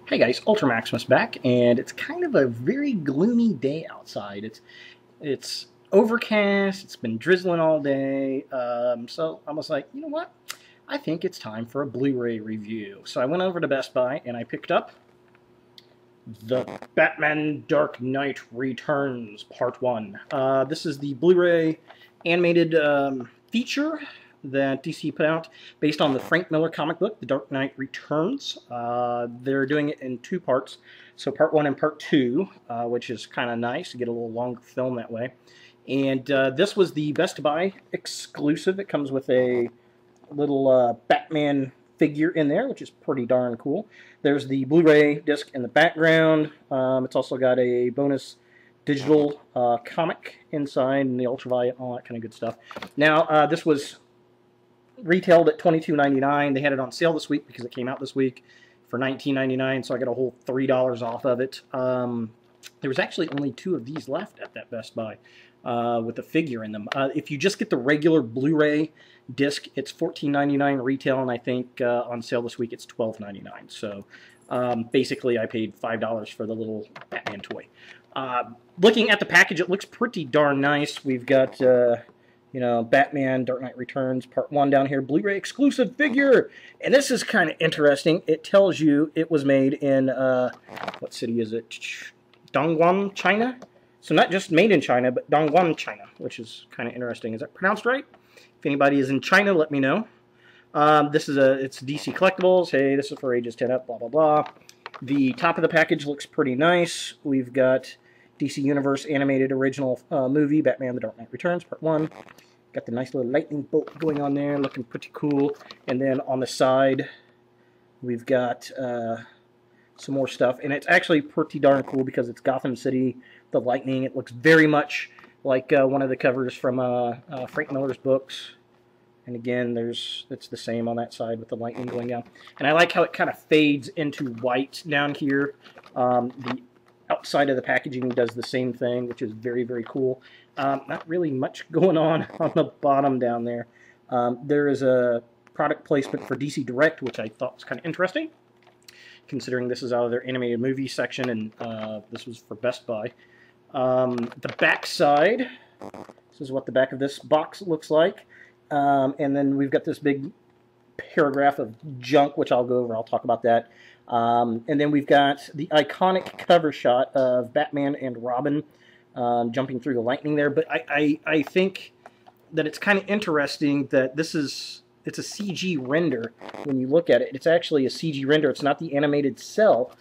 Hey guys, Ultra Maximus back, and it's kind of a very gloomy day outside. It's overcast. It's been drizzling all day. So I was like, you know what? I think it's time for a Blu-ray review. So I went over to Best Buy and I picked up the Batman Dark Knight Returns Part 1. This is the Blu-ray animated feature that DC put out based on the Frank Miller comic book, The Dark Knight Returns. They're doing it in two parts, so Part 1 and Part 2, which is kind of nice to get a little longer film that way. And this was the Best Buy exclusive. It comes with a little Batman figure in there, which is pretty darn cool. There's the Blu-ray disc in the background. It's also got a bonus digital comic inside and the ultraviolet, all that kind of good stuff. Now, this was retailed at $22.99. They had it on sale this week because it came out this week for $19.99, so I got a whole $3 off of it. There was actually only two of these left at that Best Buy with the figure in them. If you just get the regular Blu-ray disc, it's $14.99 retail, and I think on sale this week it's $12.99. So basically I paid $5 for the little Batman toy. Looking at the package, it looks pretty darn nice. We've got you know, Batman Dark Knight Returns Part 1 down here, Blu-ray exclusive figure. And this is kind of interesting. It tells you it was made in, what city is it? Dongguan, China? So not just made in China, but Dongguan, China, which is kind of interesting. Is that pronounced right? If anybody is in China, let me know. It's DC Collectibles. Hey, this is for ages 10 up, blah, blah, blah. The top of the package looks pretty nice. We've got DC Universe animated original movie, Batman The Dark Knight Returns, Part 1. Got the nice little lightning bolt going on there, looking pretty cool. And then on the side, we've got some more stuff. And it's actually pretty darn cool because it's Gotham City, the lightning. It looks very much like one of the covers from Frank Miller's books. And again, it's the same on that side with the lightning going down. And I like how it kind of fades into white down here. The outside of the packaging does the same thing, which is very, very cool. Not really much going on the bottom down there. There is a product placement for DC Direct, which I thought was kind of interesting, considering this is out of their animated movie section, and this was for Best Buy. The back side, this is what the back of this box looks like. And then we've got this big paragraph of junk, which I'll go over. I'll talk about that. And then we've got the iconic cover shot of Batman and Robin jumping through the lightning there. But I think that it's kind of interesting that it's a CG render when you look at it. It's actually a CG render. It's not the animated cell.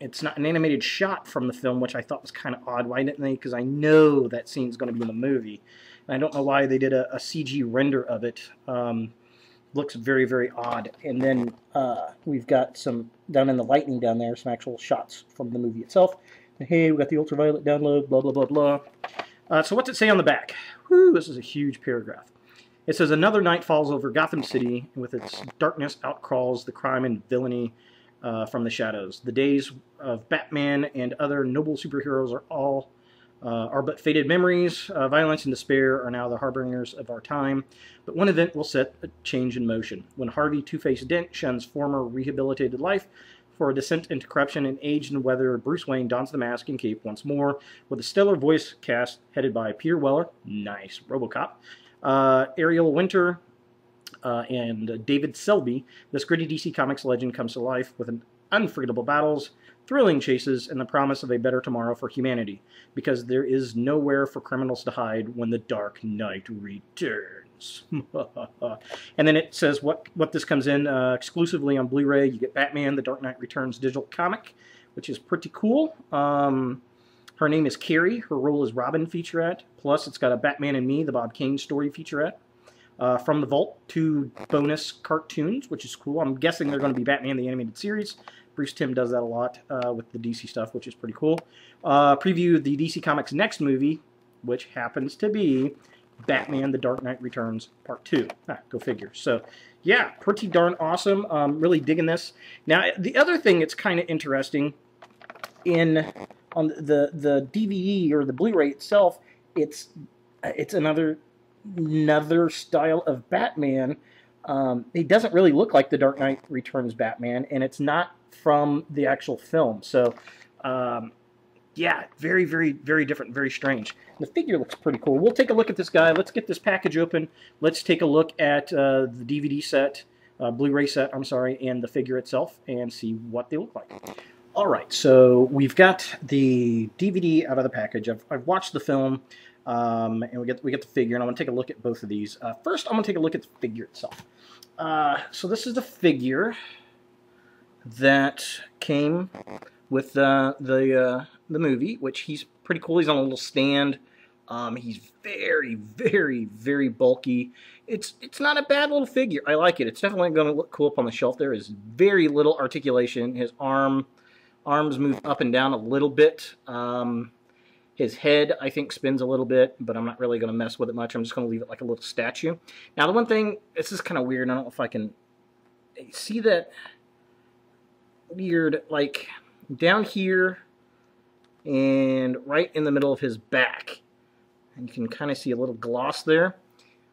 It's not an animated shot from the film, which I thought was kind of odd. Why didn't they? Because I know that scene's going to be in the movie. And I don't know why they did a CG render of it. Looks very, very odd. And then we've got some, down in the lightning down there, some actual shots from the movie itself. And hey, we've got the ultraviolet download, blah, blah, blah, blah. So what's it say on the back? Whew, this is a huge paragraph. It says, another night falls over Gotham City, and with its darkness outcrawls the crime and villainy from the shadows. The days of Batman and other noble superheroes are but faded memories. Violence and despair are now the harbingers of our time. But one event will set a change in motion. When Harvey Two-Face Dent shuns former rehabilitated life for a descent into corruption and age and weather, Bruce Wayne dons the mask and cape once more with a stellar voice cast headed by Peter Weller, nice, RoboCop, Ariel Winter, and David Selby. This gritty DC Comics legend comes to life with unforgettable battles, thrilling chases, and the promise of a better tomorrow for humanity, because there is nowhere for criminals to hide when the Dark Knight returns. And then it says what this comes in exclusively on Blu-ray. You get Batman, The Dark Knight Returns digital comic, which is pretty cool. Her name is Carrie. Her role is Robin featurette. Plus, it's got a Batman and Me, the Bob Kane story featurette. From the Vault, 2 bonus cartoons, which is cool. I'm guessing they're going to be Batman the Animated Series. Bruce Timm does that a lot with the DC stuff, which is pretty cool. Preview the DC Comics' next movie, which happens to be Batman The Dark Knight Returns Part 2. Go figure. So, yeah, pretty darn awesome. Really digging this. Now, the other thing that's kind of interesting on the DVD or the Blu-ray itself, it's another style of Batman. He doesn't really look like the Dark Knight Returns Batman, and it's not from the actual film. So, yeah, very, very, very different, very strange. The figure looks pretty cool. We'll take a look at this guy. Let's get this package open. Let's take a look at the DVD set, Blu-ray set, I'm sorry, and the figure itself, and see what they look like. All right, so we've got the DVD out of the package. I've watched the film, and we get the figure, and I want to take a look at both of these. First, I'm going to take a look at the figure itself. So this is the figure that came with the movie, which he's pretty cool. He's on a little stand. He's very, very, very bulky. It's not a bad little figure. I like it. It's definitely going to look cool up on the shelf. There is very little articulation. His arms move up and down a little bit. His head, I think, spins a little bit, but I'm not really going to mess with it much. I'm just going to leave it like a little statue. Now, the one thing, this is kind of weird. I don't know if I can see that weird, like, down here and right in the middle of his back. And you can kind of see a little gloss there.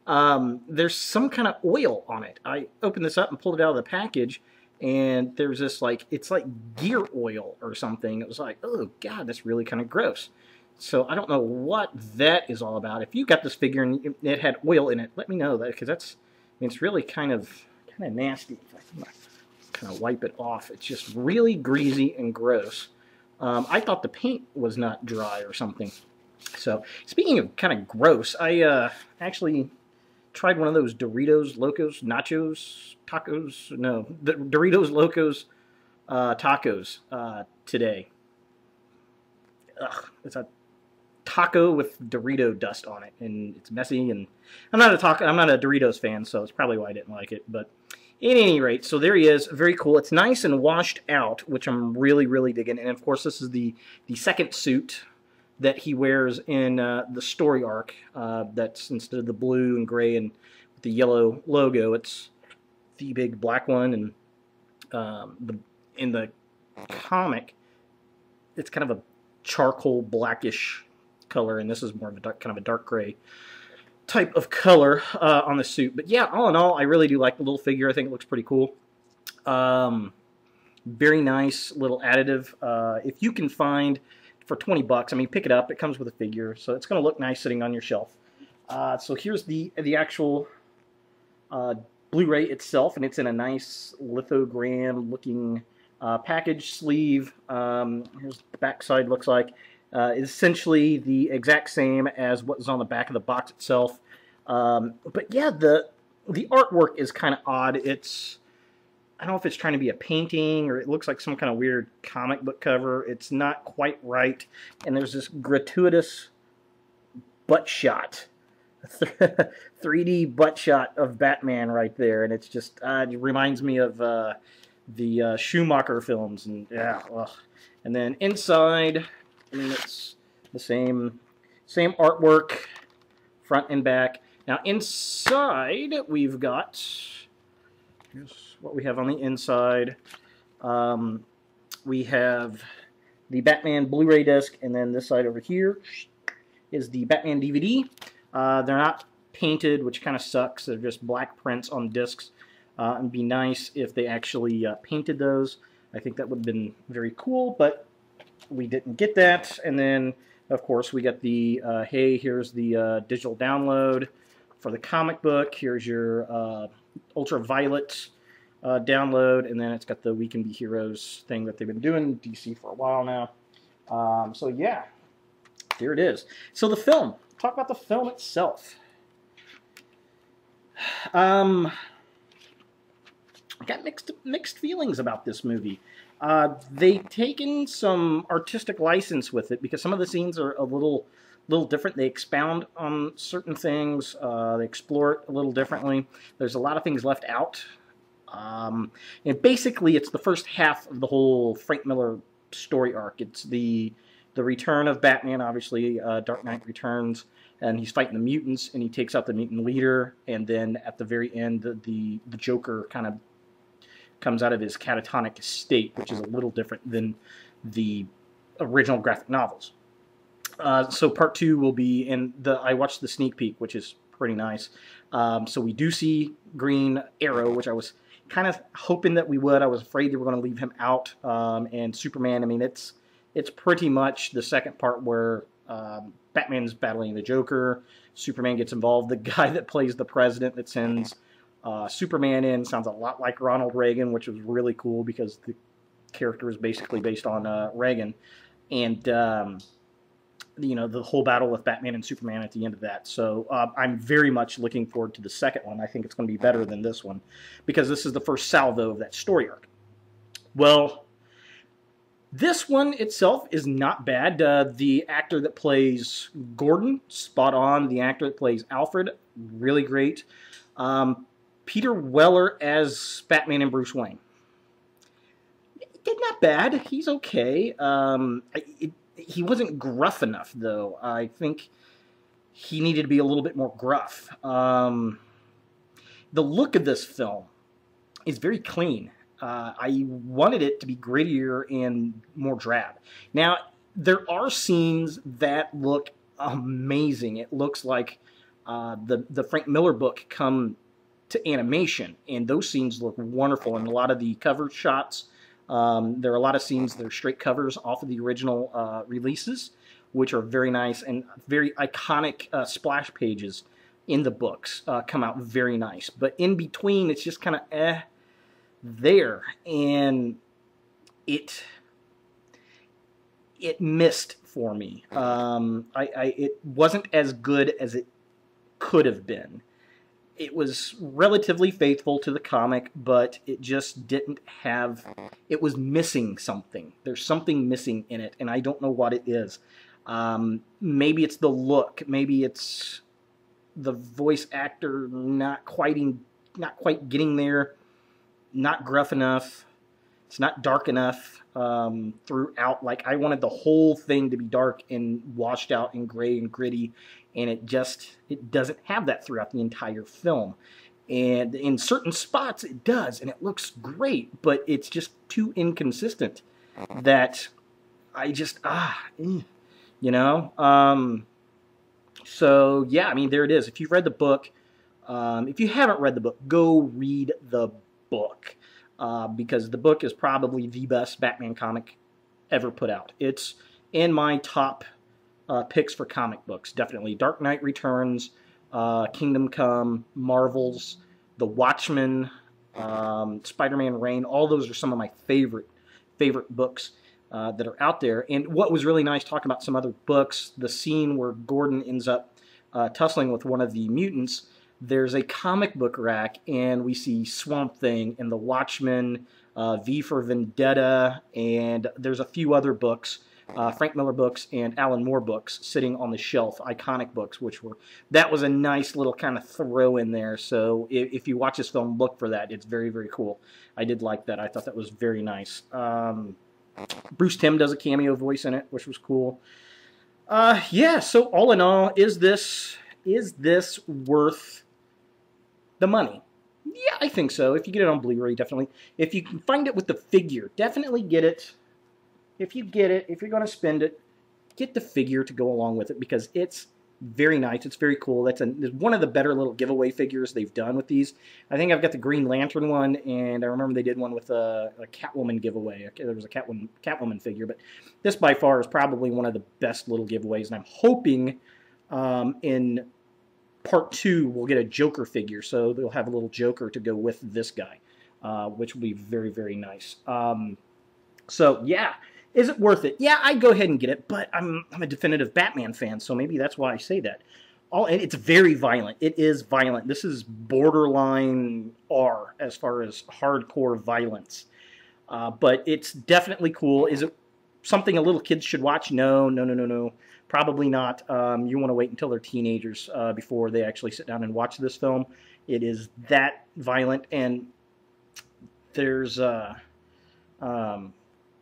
There's some kind of oil on it. I opened this up and pulled it out of the package, and there's this, like, it's like gear oil or something. It was like, oh, God, that's really kind of gross. So I don't know what that is all about. If you got this figure and it had oil in it, let me know that, because that's, I mean, it's really kind of nasty. If I can kind of wipe it off. It's just really greasy and gross. I thought the paint was not dry or something. So, speaking of kind of gross, I actually tried one of those Doritos Locos Nachos tacos. No, the Doritos Locos tacos today. Ugh, it's a taco with Dorito dust on it, and it's messy. And I'm not a Doritos fan, so it's probably why I didn't like it. But at any rate, so there he is. Very cool. It's nice and washed out, which I'm really, really digging. And of course, this is the second suit that he wears in the story arc. That's instead of the blue and gray and the yellow logo, it's the big black one. And in the comic, it's kind of a charcoal blackish color, and this is more of a kind of a dark gray type of color on the suit. But yeah, all in all, I really do like the little figure. I think it looks pretty cool. Very nice little additive. If you can find for 20 bucks, I mean, pick it up. It comes with a figure, so it's going to look nice sitting on your shelf. So here's the actual Blu-ray itself, and it's in a nice lithogram looking package sleeve. Here's the back side looks like. It's essentially the exact same as what was on the back of the box itself. But yeah, the artwork is kind of odd. It's, I don't know if it's trying to be a painting or it looks like some kind of weird comic book cover. It's not quite right. And there's this gratuitous butt shot. 3D butt shot of Batman right there. And it's just, it reminds me of the Schumacher films. And yeah, ugh. And then inside, I mean, it's the same artwork, front and back. Now inside, we've got, here's what we have on the inside. We have the Batman Blu-ray disc, and then this side over here is the Batman DVD. They're not painted, which kind of sucks. They're just black prints on discs. It'd be nice if they actually painted those. I think that would have been very cool, but we didn't get that. And then, of course, we got the, hey, here's the digital download for the comic book. Here's your ultraviolet download, and then it's got the We Can Be Heroes thing that they've been doing in DC for a while now. So yeah, there it is. So the film. Talk about the film itself. I got mixed feelings about this movie. They've taken some artistic license with it because some of the scenes are a little different. They expound on certain things. They explore it a little differently. There's a lot of things left out. And basically, it's the first half of the whole Frank Miller story arc. It's the return of Batman, obviously, Dark Knight Returns, and he's fighting the mutants, and he takes out the mutant leader, and then at the very end, the Joker kind of comes out of his catatonic state, which is a little different than the original graphic novels. So part 2 will be, and I watched the sneak peek, which is pretty nice. So we do see Green Arrow, which I was kind of hoping that we would. I was afraid they were going to leave him out. And Superman, I mean, it's pretty much the second part where Batman's battling the Joker. Superman gets involved. The guy that plays the president that sends Superman in sounds a lot like Ronald Reagan, which was really cool because the character is basically based on Reagan. And the whole battle with Batman and Superman at the end of that. So I'm very much looking forward to the second one. I think it's going to be better than this one because this is the first salvo of that story arc. Well, this one itself is not bad. The actor that plays Gordon, spot on. The actor that plays Alfred, really great. Peter Weller as Batman and Bruce Wayne. Not bad. He's okay. He wasn't gruff enough, though. I think he needed to be a little bit more gruff. The look of this film is very clean. I wanted it to be grittier and more drab. Now, there are scenes that look amazing. It looks like the Frank Miller book come to animation, and those scenes look wonderful. And a lot of the cover shots, there are a lot of scenes that are straight covers off of the original releases, which are very nice, and very iconic splash pages in the books come out very nice. But in between, it's just kind of there, and it missed for me. It wasn't as good as it could have been. It was relatively faithful to the comic, but it just didn't have... It was missing something. There's something missing in it, and I don't know what it is. Maybe it's the look. Maybe it's the voice actor not quite getting there. Not gruff enough. It's not dark enough throughout. Like, I wanted the whole thing to be dark and washed out and gray and gritty, and it doesn't have that throughout the entire film. And in certain spots it does, and it looks great, but it's just too inconsistent that I just, So, yeah, I mean, there it is. If you've read the book, if you haven't read the book, go read the book. Because the book is probably the best Batman comic ever put out. It's in my top picks for comic books, definitely. Dark Knight Returns, Kingdom Come, Marvels, The Watchmen, Spider-Man Reign. All those are some of my favorite books that are out there. And what was really nice, talking about some other books, the scene where Gordon ends up tussling with one of the mutants, there's a comic book rack, and we see Swamp Thing and The Watchmen, V for Vendetta, and there's a few other books, Frank Miller books and Alan Moore books sitting on the shelf, iconic books, that was a nice little kind of throw in there. So if you watch this film, look for that. It's very, very cool. I did like that. I thought that was very nice. Bruce Timm does a cameo voice in it, which was cool. Yeah, so all in all, is this worth the money? Yeah, I think so. If you get it on Blu-ray, definitely. If you can find it with the figure, definitely get it. If you're going to spend it, get the figure to go along with it, because it's very nice. It's very cool. It's one of the better little giveaway figures they've done with these. I think I've got the Green Lantern one, and I remember they did one with a Catwoman giveaway. There was a Catwoman figure, but this by far is probably one of the best little giveaways, and I'm hoping in Part 2 we'll get a Joker figure, so they'll have a little Joker to go with this guy, which will be very, very nice. So, yeah. Is it worth it? Yeah, I'd go ahead and get it, but I'm a definitive Batman fan, so maybe that's why I say that. And it's very violent. It is violent. This is borderline R as far as hardcore violence. But it's definitely cool. Is it something a little kids should watch? No. Probably not. You want to wait until they're teenagers before they actually sit down and watch this film. It is that violent, and there's...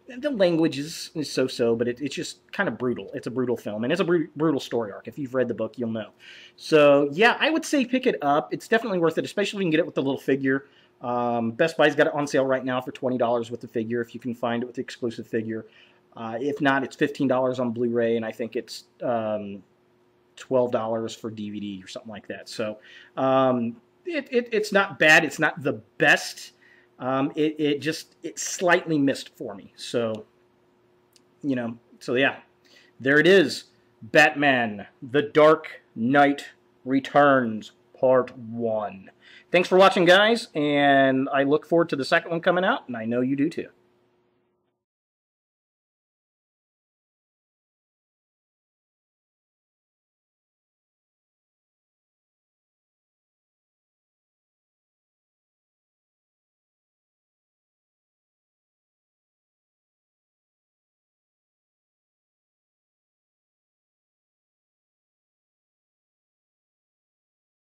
the language is so-so, but it's just kind of brutal. It's a brutal film, and it's a brutal story arc. If you've read the book, you'll know. So, yeah, I would say pick it up. It's definitely worth it, especially if you can get it with the little figure. Best Buy's got it on sale right now for $20 with the figure, if you can find it with the exclusive figure. If not, it's $15 on Blu-ray, and I think it's $12 for DVD or something like that. So, it's not bad. It's not the best It slightly missed for me. So, so yeah, there it is. Batman, The Dark Knight Returns, Part 1. Thanks for watching, guys, and I look forward to the second one coming out, and I know you do too.